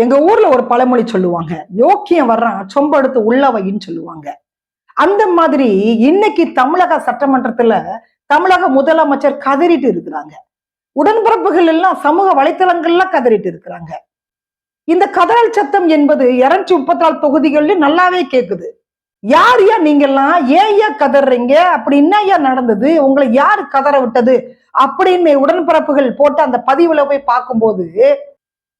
எங்க ஊர்ல ஒரு பழமொழி சொல்லுவாங்க, யோக்கியம் வர்றான் சொம்பெடுத்து உள்ள வைன்னு சொல்லுவாங்க. அந்த மாதிரி இன்னைக்கு தமிழக சட்டமன்றத்துல தமிழக முதலமைச்சர் கதறிட்டு இருக்கிறாங்க. உடன்பிறப்புகள் எல்லாம் சமூக வலைத்தளங்கள்ல கதறிட்டு இருக்கிறாங்க. இந்த கதறல் சத்தம் என்பது 234 தொகுதிகள்ல நல்லாவே கேக்குது. யார் நீங்க எல்லாம் ஏன் கதறீங்க? அப்படி என்ன நடந்தது? உங்களை யாரு கதற விட்டது? அப்படின்னு உடன்பிறப்புகள் போட்டு அந்த பதிவுல போய் பார்க்கும்போது,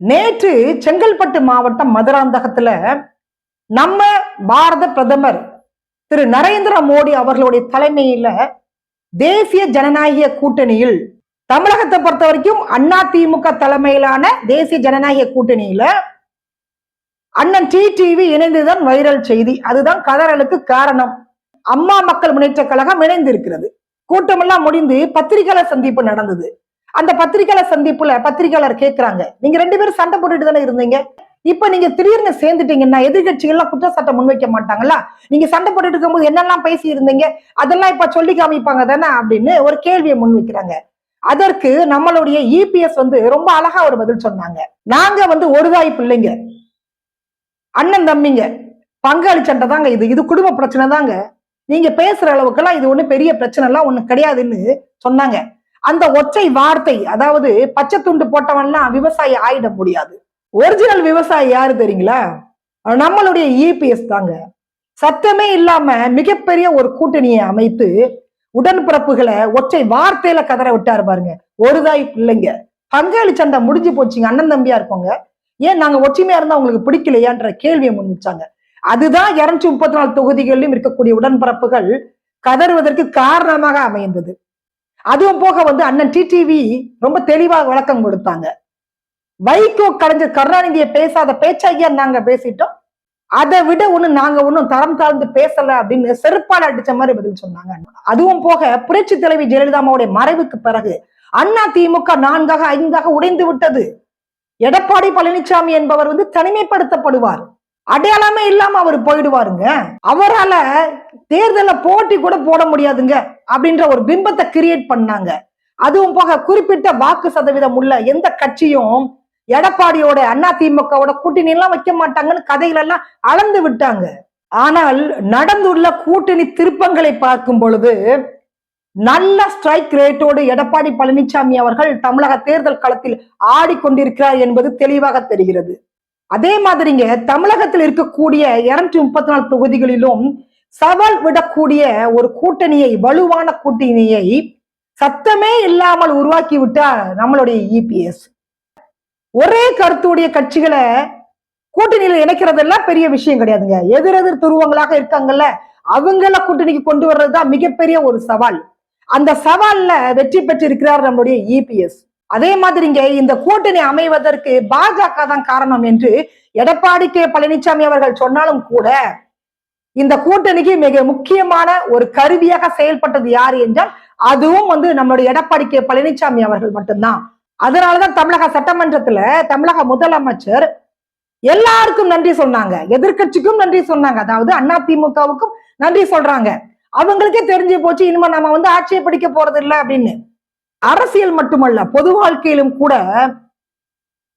நேற்று செங்கல்பட்டு மாவட்டம் மதுராந்தகத்துல நம்ம பாரத பிரதமர் திரு நரேந்திர மோடி அவர்களுடைய தலைமையில தேசிய ஜனநாயக கூட்டணியில் தமிழகத்தை பொறுத்த வரைக்கும் அதிமுக தலைமையிலான தேசிய ஜனநாயக கூட்டணியில அண்ணன் டிடிவி இணைந்துதான் வைரல் செய்தி. அதுதான் கதறலுக்கு காரணம். அம்மா மக்கள் முன்னேற்ற கழகம் இணைந்து இருக்கிறது. கூட்டமெல்லாம் முடிந்து பத்திரிகையாளர் சந்திப்பு நடந்தது. அந்த பத்திரிகையாளர் சந்திப்புல பத்திரிகையாளர் கேட்கிறாங்க, நீங்க 2 பேரும் சண்டை போட்டுட்டு தானே இருந்தீங்க, இப்ப நீங்க திடீர்னு சேர்ந்துட்டீங்கன்னா எதிர்கட்சிகள்லாம் குற்றச்சாட்டை முன்வைக்க மாட்டாங்களா? நீங்க சண்டை போட்டுட்டு இருக்கும்போது என்னெல்லாம் பேசி இருந்தீங்க, அதெல்லாம் இப்ப சொல்லி காமிப்பாங்க தானே அப்படின்னு ஒரு கேள்வியை முன்வைக்கிறாங்க. அதற்கு நம்மளுடைய இபிஎஸ் ரொம்ப அழகா ஒரு பதில் சொன்னாங்க. நாங்க ஒரு தாய் பிள்ளைங்க, அண்ணன் தம்பிங்க, பங்காளி சண்டை தாங்க இது குடும்ப பிரச்சனை தாங்க. நீங்க பேசுற அளவுக்கெல்லாம் இது ஒண்ணு பெரிய பிரச்சனை எல்லாம் ஒண்ணு கிடையாதுன்னு சொன்னாங்க. அந்த ஒற்றை வார்த்தை, அதாவது பச்சை துண்டு போட்டவன்லாம் விவசாயி ஆயிட முடியாது. ஒரிஜினல் விவசாயி யாரு தெரியுங்களா? நம்மளுடைய இபிஎஸ் தாங்க. சத்தமே இல்லாம மிகப்பெரிய ஒரு கூட்டணியை அமைத்து உடன்பிறப்புகளை ஒற்றை வார்த்தையில கதற விட்டாரு பாருங்க. ஒரு தாய் பிள்ளைங்க, பங்காளி சண்டை முடிஞ்சு போச்சுங்க, அண்ணன் தம்பியா இருக்கோங்க, ஏன் நாங்க ஒற்றுமையா இருந்தா உங்களுக்கு பிடிக்கலையான்ற கேள்வியை முன் வச்சாங்க. அதுதான் 234 தொகுதிகளிலும் இருக்கக்கூடிய உடன்பிறப்புகள் கதறுவதற்கு காரணமாக அமைந்தது. அதுவும் போக அண்ணன் டிடிவி ரொம்ப தெளிவாக விளக்கம் கொடுத்தாங்க. வைகோ கலைஞர் கருணாநிதியை பேசாத பேச்சாகியா நாங்க பேசிட்டோம், அதை விட நாங்க ஒண்ணும் தரம் தாழ்ந்து பேசல அப்படின்னு செருப்பால் அடிச்ச மாதிரி பதில் சொன்னாங்க. அதுவும் போக புரட்சி தலைவி ஜெயலலிதாவுடைய மறைவுக்கு பிறகு அதிமுக 4ஆக 5ஆக உடைந்து விட்டது. எடப்பாடி பழனிசாமி என்பவர் தனிமைப்படுத்தப்படுவார், அடையாளமே இல்லாம அவர் போயிடுவாருங்க, அவரால தேர்தல போட்டி கூட போட முடியாதுங்க அப்படின்ற ஒரு பிம்பத்தை கிரியேட் பண்ணாங்க. அதுவும் போக குறிப்பிட்ட வாக்கு சதவீதம் உள்ள எந்த கட்சியும் எடப்பாடியோட அதிமுகவோட கூட்டணி எல்லாம் வைக்க மாட்டாங்கன்னு கதைகள் எல்லாம் அளந்து விட்டாங்க. ஆனால் நடந்துள்ள கூட்டணி திருப்பங்களை பார்க்கும் பொழுது நல்ல ஸ்ட்ரைக் ரேட்டோடு எடப்பாடி பழனிசாமி அவர்கள் தமிழக தேர்தல் களத்தில் ஆடிக்கொண்டிருக்கிறார் என்பது தெளிவாக தெரிகிறது. அதே மாதிரிங்க தமிழகத்தில் இருக்கக்கூடிய 234 தொகுதிகளிலும் சவால் விடக்கூடிய ஒரு கூட்டணியை, வலுவான கூட்டணியை சத்தமே இல்லாமல் உருவாக்கி விட்டார் நம்மளுடைய இபிஎஸ். ஒரே கருத்துடைய கட்சிகளை கூட்டணியில இணைக்கிறதெல்லாம் பெரிய விஷயம் கிடையாதுங்க. எதிரெதிர் துருவங்களாக இருக்காங்கல்ல, அவங்கள கூட்டணிக்கு கொண்டு வர்றதுதான் மிகப்பெரிய ஒரு சவால். அந்த சவால்ல வெற்றி பெற்றிருக்கிறார் நம்மளுடைய இபிஎஸ். அதே மாதிரிங்க இந்த கூட்டணி அமைவதற்கு பாஜக தான் காரணம் என்று எடப்பாடி கே பழனிசாமி அவர்கள் சொன்னாலும் கூட, இந்த கூட்டணிக்கு மிக முக்கியமான ஒரு கருவியாக செயல்பட்டது யாரு என்றால் அதுவும் நம்மளுடைய எடப்பாடி கே பழனிசாமி அவர்கள் மட்டும்தான். அதனாலதான் தமிழக சட்டமன்றத்துல தமிழக முதலமைச்சர் எல்லாருக்கும் நன்றி சொன்னாங்க, எதிர்கட்சிக்கும் நன்றி சொன்னாங்க, அதாவது அதிமுகவுக்கும் நன்றி சொல்றாங்க. அவங்களுக்கே தெரிஞ்சு போச்சு இனிமே நம்ம ஆட்சியை பிடிக்க போறது இல்லை அப்படின்னு. அரசியல் மட்டுமல்ல, பொது வாழ்க்கையிலும் கூட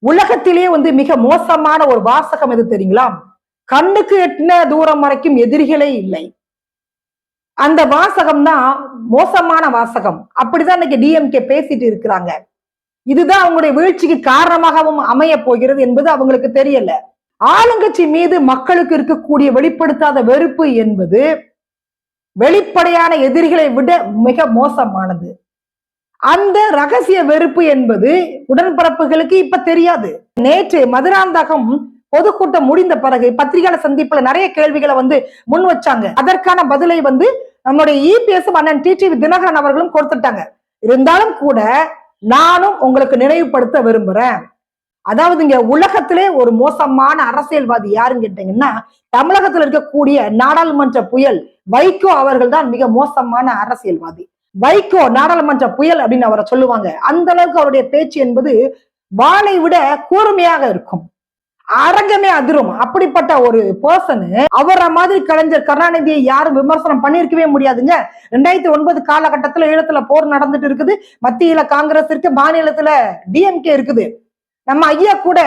உலகத்திலே மிக மோசமான ஒரு வாசகம் எது தெரியுங்களா? கண்ணுக்கு எட்டின தூரம் வரைக்கும் எதிரிகளே இல்லை. அந்த வாசகம் தான் மோசமான வாசகம். அப்படிதான் இன்னைக்கு டிஎம்கே பேசிட்டு இருக்கிறாங்க. இதுதான் அவங்களுடைய வீழ்ச்சிக்கு காரணமாகவும் அமைய போகிறது என்பது அவங்களுக்கு தெரியல. ஆளுங்கட்சி மீது மக்களுக்கு இருக்கக்கூடிய வெளிப்படுத்தாத வெறுப்பு என்பது வெளிப்படையான எதிரிகளை விட மிக மோசமானது. அந்த ரகசிய வெறுப்பு என்பது உடன்பிறப்புகளுக்கு இப்ப தெரியாது. நேற்று மதுராந்தகம் பொதுக்கூட்டம் முடிந்த பிறகு பத்திரிகையாளர் சந்திப்புல நிறைய கேள்விகளை முன் வச்சாங்க. அதற்கான பதிலை நம்மளுடைய இபிஎஸ் அண்ணன் டிடிவி தினகரன் அவர்களும் கொடுத்துட்டாங்க. இருந்தாலும் கூட நானும் உங்களுக்கு நினைவுபடுத்த விரும்புறேன். அதாவது இங்க உலகத்திலே ஒரு மோசமான அரசியல்வாதி யாருன்னு கேட்டீங்கன்னா, தமிழகத்தில் இருக்கக்கூடிய நாடாளுமன்ற புயல் வைகோ அவர்கள் தான் மிக மோசமான அரசியல்வாதி. வைகோ நாடாளுமன்ற புயல் அப்படின்னு அவரை சொல்லுவாங்க. அந்த அளவுக்கு அவருடைய பேச்சு என்பது வாளை விட கூர்மையாக இருக்கும், அரங்கமே அதிரும். அப்படிப்பட்ட ஒரு பர்சன், அவரை மாதிரி கலைஞர் கருணாநிதியை யாரும் விமர்சனம் பண்ணிருக்கவே முடியாதுங்க. 2009 காலகட்டத்துல ஈழத்துல போர் நடந்துட்டு இருக்குது, மத்தியில காங்கிரஸ் இருக்கு, மாநிலத்துல டிஎம்கே இருக்குது. நம்ம ஐயா கூட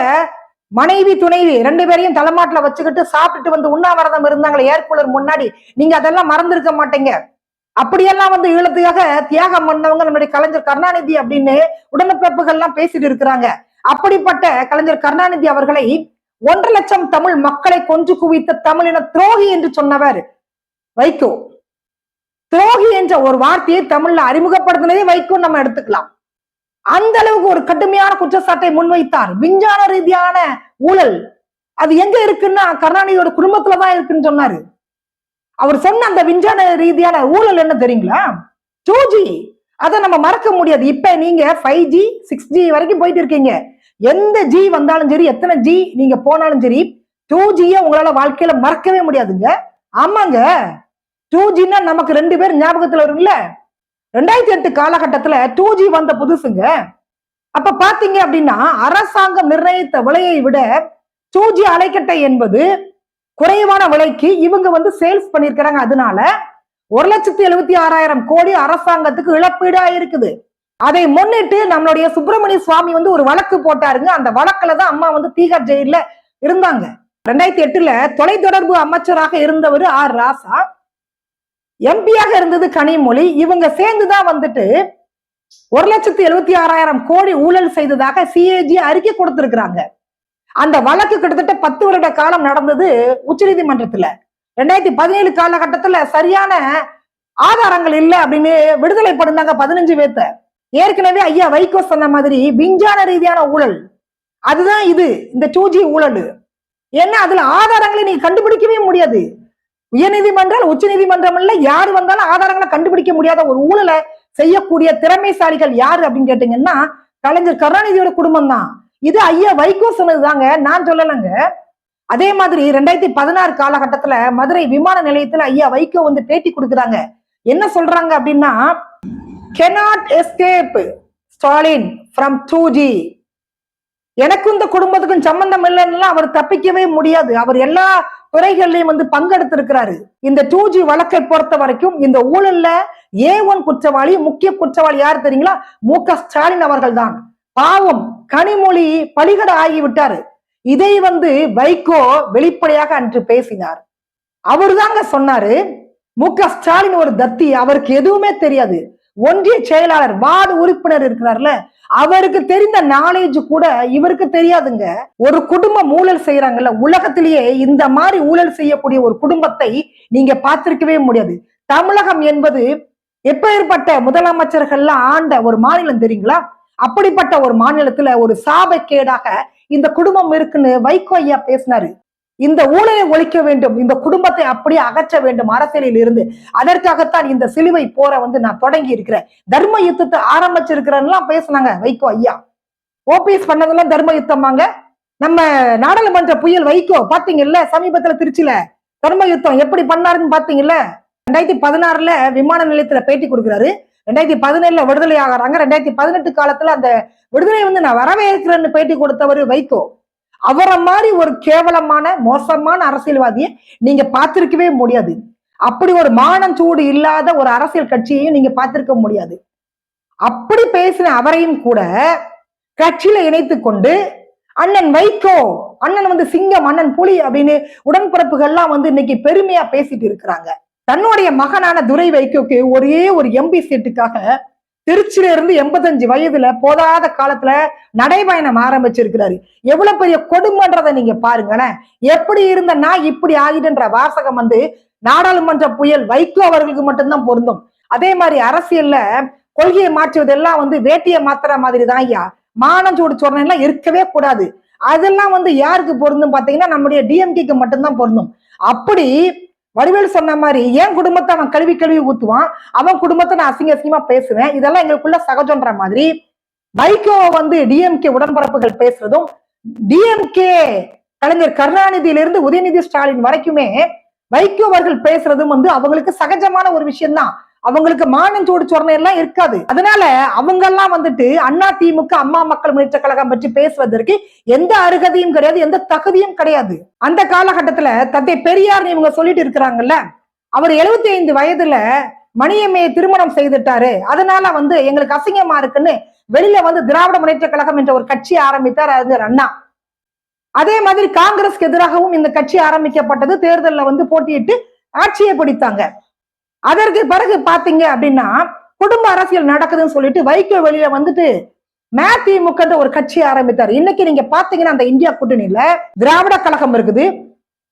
மனைவி துணைவி 2 பேரையும் தலைமாட்டுல வச்சுக்கிட்டு சாப்பிட்டுட்டு வந்து உண்ணாவிரதம் இருந்தாங்களே ஏற்குலர் முன்னாடி, நீங்க அதெல்லாம் மறந்திருக்க மாட்டீங்க. அப்படியெல்லாம் வந்து ஈழத்துக்காக தியாகம் பண்ணவங்க நம்முடைய கலைஞர் கருணாநிதி அப்படின்னு உடன்பிறப்புகள் எல்லாம் பேசிட்டு இருக்கிறாங்க. அப்படிப்பட்ட கலைஞர் கருணாநிதி அவர்களை 1,00,000 தமிழ் மக்களை கொன்று குவித்த தமிழின துரோகி என்று சொன்னவர் வைகோ. துரோகி என்ற ஒரு வார்த்தையை தமிழ்ல அறிமுகப்படுத்தினதே வைகோ நம்ம எடுத்துக்கலாம். அந்த அளவுக்கு ஒரு கடுமையான குற்றச்சாட்டை முன்வைத்தார். விஞ்ஞான ரீதியான ஊழல் அது எங்க இருக்குன்னா கருணாநிதியோட குடும்பத்துலதான் இருக்குன்னு சொன்னாரு. அவர் சொன்ன அந்த விஞ்ஞான ரீதியான ஊழல் என்ன தெரியுங்களா? 2G. அதை நம்ம மறக்க முடியாது. இப்ப நீங்க 5G 6G வரைக்கும் போயிட்டு இருக்கீங்க. எந்த ஜி வந்தாலும் சரி, எத்தனை ஜி நீங்க போனாலும் சரி, 2G உங்களால வாழ்க்கையில மறக்கவே முடியாதுங்க. ஆமாங்க, 2Gன்னா நமக்கு 2 பேர் ஞாபகத்துல வரும்ல. 2008 காலகட்டத்துல 2G வந்த புதுசுங்க. அப்ப பாத்தீங்க அப்படின்னா அரசாங்கம் நிர்ணயித்த விலையை விட 2G அலைக்கட்டை என்பது குறைவான விலைக்கு இவங்க வந்து சேல்ஸ் பண்ணிருக்கிறாங்க. அதனால 1,76,000 கோடி அரசாங்கத்துக்கு இழப்பீடா இருக்குது. அதை முன்னிட்டு நம்மளுடைய சுப்பிரமணிய சுவாமி வந்து ஒரு வழக்கு போட்டாருங்க. அந்த வழக்குல தான் அம்மா வந்து தீகார் ஜெயில இருந்தாங்க. 2008 தொலைத்தொடர்பு அமைச்சராக இருந்தவர் ஆர் ராசா, எம்பியாக இருந்தது கனிமொழி. இவங்க சேர்ந்துதான் வந்துட்டு 1,76,000 கோடி ஊழல் செய்ததாக சிஏஜி அறிக்கை கொடுத்திருக்கிறாங்க. அந்த வழக்கு கிட்டத்தட்ட 10 வருட காலம் நடந்தது உச்சநீதிமன்றத்துல. 2017 காலகட்டத்துல சரியான ஆதாரங்கள் இல்லை அப்படின்னு விடுதலை பண்ணாங்க 15 பேர்த்த. ஏற்கனவே ஐயா வைகோ சொன்ன மாதிரி விஞ்ஞான ரீதியான ஊழல் அதுதான் இது, இந்த 2G ஊழல். ஏன்னா அதுல ஆதாரங்களை நீங்க கண்டுபிடிக்கவே முடியாது. உயர்நீதிமன்றம் உச்ச நீதிமன்றம் இல்ல, யாரு வந்தாலும் ஆதாரங்களை கண்டுபிடிக்க முடியாத ஒரு ஊழலை செய்யக்கூடிய திறமைசாலிகள் யாரு அப்படின்னு கேட்டீங்கன்னா கலைஞர் கருணாநிதியோட குடும்பம் தான். இது ஐயா வைகோ சொன்னதுதாங்க, நான் சொல்லலைங்க. அதே மாதிரி 2016 காலகட்டத்துல மதுரை விமான நிலையத்துல ஐயா வைகோ வந்து பேட்டி கொடுக்குறாங்க. என்ன சொல்றாங்க அப்படின்னா, cannot escape Stalin from 2G. எனக்கும் இந்த குடும்பத்துக்கும் சம்பந்தம் இல்லைன்னா அவர் தப்பிக்கவே முடியாது. அவர் எல்லா துறைகள்லயும் வந்து பங்கெடுத்திருக்கிறாரு. இந்த 2G வழக்கை பொறுத்த வரைக்கும் இந்த ஊழல்ல A1 குற்றவாளி, முக்கிய குற்றவாளி யார் தெரியுங்களா? மு.க. ஸ்டாலின் அவர்கள் தான். பாவம், கனிமொழி பலிகட ஆகிவிட்டாரு. இதை வந்து வைகோ வெளிப்படையாக அன்று பேசினார். அவரு தாங்க சொன்னாரு, மு.க. ஸ்டாலின் ஒரு தத்தி, அவருக்கு எதுவுமே தெரியாது. ஒன்றிய செயலாளர் வார்டு உறுப்பினர் இருக்கிறார்ல, அவருக்கு தெரிந்த நாலேஜ் கூட இவருக்கு தெரியாதுங்க. ஒரு குடும்பம் ஊழல் செய்யறாங்கல்ல, உலகத்திலேயே இந்த மாதிரி ஊழல் செய்யக்கூடிய ஒரு குடும்பத்தை நீங்க பார்த்திருக்கவே முடியாது. தமிழகம் என்பது எப்பேற்பட்ட முதலமைச்சர்கள்லாம் ஆண்ட ஒரு மாநிலம் தெரியுங்களா? அப்படிப்பட்ட ஒரு மாநிலத்துல ஒரு சாபக்கேடாக இந்த குடும்பம் இருக்குன்னு வைகோ ஐயா பேசினாரு. இந்த ஊழலை ஒழிக்க வேண்டும், இந்த குடும்பத்தை அப்படியே அகற்ற வேண்டும் அரசியலில் இருந்து. அதற்காகத்தான் இந்த சிலுவை போற வந்து நான் தொடங்கி இருக்கிறேன், தர்ம யுத்தத்தை ஆரம்பிச்சிருக்கிறேன்னு பேசினாங்க வைகோ ஐயா. ஓபிஎஸ் பண்ணதெல்லாம் தர்ம யுத்தமாங்க. நம்ம நாடாளுமன்ற புயல் வைகோ பாத்தீங்கல்ல, சமீபத்துல திருச்சியில தர்ம யுத்தம் எப்படி பண்ணாருன்னு பாத்தீங்கல்ல. 2016 விமான நிலையத்துல பேட்டி கொடுக்குறாரு. 2017 விடுதலை ஆகிறாங்க. 2018 காலத்துல அந்த விடுதலை வந்து நான் வரவேற்கிறேன்னு பேட்டி கொடுத்தவர் வைகோ. அவரை மாதிரி ஒரு கேவலமான மோசமான அரசியல்வாதியை நீங்க பார்த்திருக்கவே முடியாது. அப்படி ஒரு மானம் சூடு இல்லாத ஒரு அரசியல் கட்சியையும் நீங்க பார்த்திருக்க முடியாது. அப்படி பேசின அவரையும் கூட கட்சியில இணைத்து கொண்டு அண்ணன் வைகோ, அண்ணன் வந்து சிங்கம், அண்ணன் புலி அப்படின்னு உடன்பிறப்புகள்லாம் வந்து இன்னைக்கு பெருமையா பேசிட்டு இருக்கிறாங்க. தன்னுடைய மகனான துரை வைகோக்கு ஒரே ஒரு எம்பி சீட்டுக்காக திருச்சியில இருந்து 85 வயதுல போதாத காலத்துல நடைபயணம் ஆரம்பிச்சிருக்கிறாரு. எவ்வளவு பெரிய கொடுமைன்றதை நீங்க பாருங்களேன். எப்படி இருந்த நான் இப்படி ஆகிடுன்ற வாசகம் வந்து நாடாளுமன்ற புயல் வைகோ அவர்களுக்கு மட்டும்தான் பொருந்தும். அதே மாதிரி அரசியல்ல கொள்கையை மாற்றுவதெல்லாம் வந்து வேட்டியை மாத்துற மாதிரி தான் ஐயா. மானஞ்சோடு சொன்னா இருக்கவே கூடாது. அதெல்லாம் வந்து யாருக்கு பொருந்தும் பாத்தீங்கன்னா நம்முடைய டிஎம்கேக்கு மட்டும்தான் பொருந்தும். அப்படி வடிவேல் சொன்ன மாதிரி என் குடும்பத்தை அவன் கழுவி ஊத்துவான், அவன் குடும்பத்தை நான் அசிங்கமா பேசுவேன், இதெல்லாம் எங்களுக்குள்ள சகஜம்ன்ற மாதிரி வைகோ வந்து டிஎம்கே உடன்பரப்புகள் பேசுறதும், டிஎம்கே கலைஞர் கருணாநிதியிலிருந்து உதயநிதி ஸ்டாலின் வரைக்குமே வைகோ அவர்கள் பேசுறதும் வந்து அவங்களுக்கு சகஜமான ஒரு விஷயம் தான். அவங்களுக்கு மானஞ்சோடு சொரணை எல்லாம் இருக்காது. அதனால அவங்க எல்லாம் வந்துட்டு அண்ணா திமுக அம்மா மக்கள் முன்னேற்ற கழகம் பற்றி பேசுவதற்கு எந்த அருகதையும் கிடையாது, எந்த தகுதியும் கிடையாது. அந்த காலகட்டத்துல தந்தை பெரியார் இவங்க சொல்லிட்டு இருக்கிறாங்கல்ல, அவர் 75 வயதுல மணியம்மையை திருமணம் செய்துட்டாரு, அதனால வந்து எங்களுக்கு அசிங்கமா இருக்குன்னு வெளியில வந்து திராவிட முன்னேற்ற கழகம் என்ற ஒரு கட்சி ஆரம்பித்தார் அறிஞர் அண்ணா. அதே மாதிரி காங்கிரஸ்க்கு எதிராகவும் இந்த கட்சி ஆரம்பிக்கப்பட்டது. தேர்தலில் வந்து போட்டியிட்டு ஆட்சியை பிடித்தாங்க. அதற்கு பிறகு பாத்தீங்க அப்படின்னா குடும்ப அரசியல் நடக்குதுன்னு சொல்லிட்டு வைகோ வெளியில வந்துட்டு மதிமுக ஒரு கட்சி ஆரம்பித்தார். இன்னைக்கு நீங்க பாத்தீங்கன்னா அந்த இந்தியா கூட்டணியில திராவிட கழகம் இருக்குது.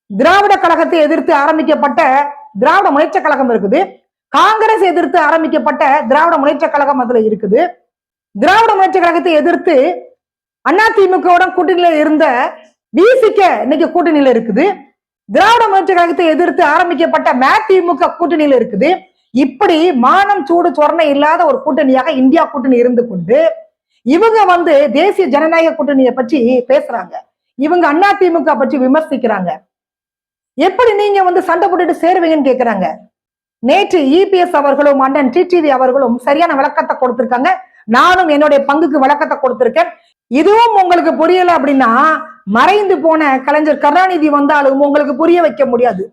திராவிட கழகத்தை எதிர்த்து ஆரம்பிக்கப்பட்ட திராவிட முன்னேற்ற கழகம் இருக்குது. காங்கிரஸ் எதிர்த்து ஆரம்பிக்கப்பட்ட திராவிட முன்னேற்ற கழகம் அதுல இருக்குது. திராவிட முன்னேற்ற கழகத்தை எதிர்த்து அதிமுகவுடன் கூட்டணியில இருந்த விசிக இன்னைக்கு கூட்டணியில இருக்குது. திராவிட முன்னேற்ற கழகத்தை எதிர்த்து ஆரம்பிக்கப்பட்ட மதிமுக கூட்டணியில இருக்குது. இப்படி மானம் சூடு சொரணை இல்லாத ஒரு கூட்டணியாக இந்தியா கூட்டணி இருந்து கொண்டு இவங்க வந்து தேசிய ஜனநாயக கூட்டணியை பற்றி பேசுறாங்க. இவங்க அதிமுக பற்றி விமர்சிக்கிறாங்க. எப்படி நீங்க வந்து சண்டை போட்டுட்டு சேருவீங்கன்னு கேக்குறாங்க. நேற்று இபிஎஸ் அவர்களும் அண்ணன் டிடிவி அவர்களும் சரியான விளக்கத்தை கொடுத்திருக்காங்க. நானும் என்னுடைய பங்குக்கு விளக்கத்தை கொடுத்திருக்கேன். இதுவும் உங்களுக்கு புரியல அப்படின்னா மறைந்து போன கலைஞர் கருணாநிதி வந்தாலும் உங்களுக்கு புரிய வைக்க முடியாது.